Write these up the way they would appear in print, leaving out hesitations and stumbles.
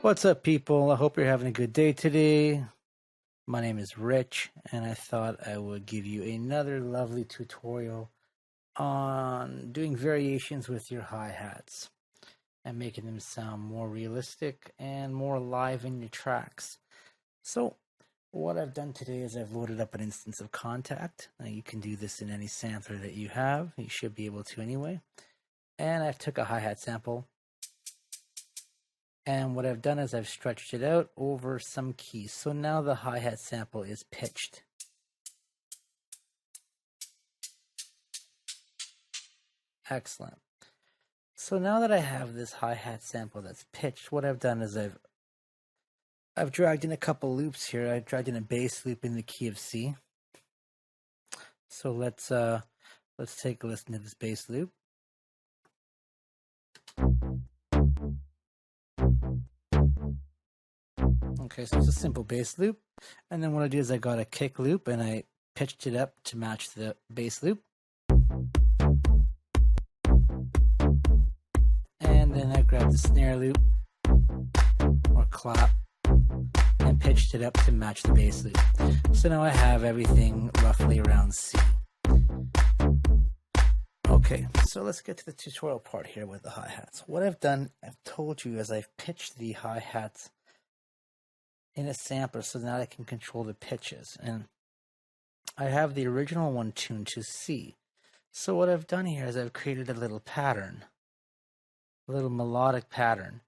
What's up, people? I hope you're having a good day today. My name is Rich, and I thought I would give you another lovely tutorial on doing variations with your hi-hats and making them sound more realistic and more alive in your tracks. So what I've done today is I've loaded up an instance of Contact. Now you can do this in any sampler that you have. You should be able to anyway. And I've took a hi-hat sample. And what I've done is I've stretched it out over some keys. So now the hi-hat sample is pitched. Excellent. So now that I have this hi-hat sample that's pitched, what I've done is I've dragged in a couple loops here. I dragged in a bass loop in the key of C. So let's take a listen to this bass loop. Okay, so it's a simple bass loop. And then what I do is I got a kick loop and I pitched it up to match the bass loop. And then I grabbed the snare loop or clap and pitched it up to match the bass loop. So now I have everything roughly around C. Okay, so let's get to the tutorial part here with the hi-hats. What I've done, I've told you, is I've pitched the hi-hats in a sampler so that I can control the pitches. And I have the original one tuned to C. So what I've done here is I've created a little pattern, a little melodic pattern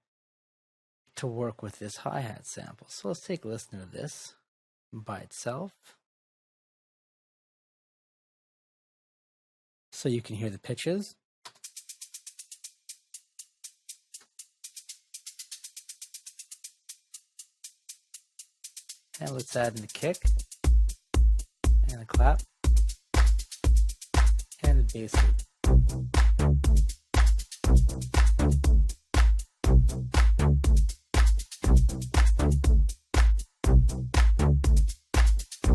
to work with this hi-hat sample. So let's take a listen to this by itself. So you can hear the pitches. And let's add in the kick, and a clap, and a bass loop.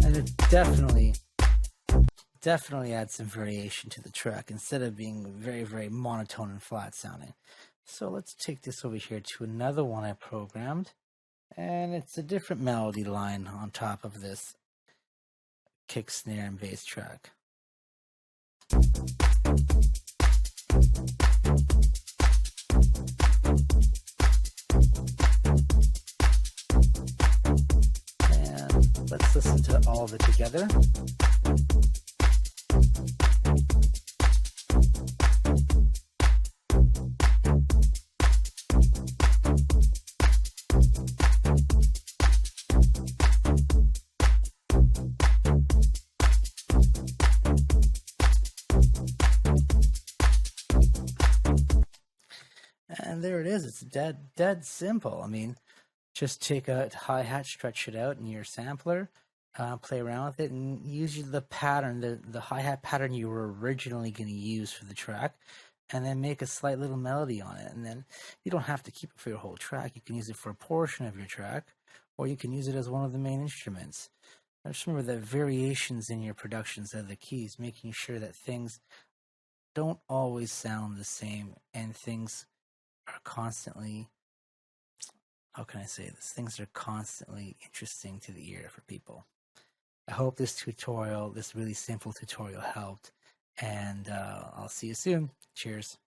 And it definitely adds some variation to the track instead of being very, very monotone and flat sounding. So let's take this over here to another one I programmed. And it's a different melody line on top of this kick, snare, and bass track. And let's listen to all of it together. And there it is. It's dead simple. I mean, just take a hi-hat, stretch it out in your sampler, play around with it, and use the pattern, the hi-hat pattern you were originally going to use for the track, and then make a slight little melody on it. And then you don't have to keep it for your whole track. You can use it for a portion of your track, or you can use it as one of the main instruments. Now just remember that variations in your productions are the keys, making sure that things don't always sound the same, and things are constantly, how can I say this? Things are constantly interesting to the ear for people. I hope this tutorial, this really simple tutorial helped, and I'll see you soon. Cheers.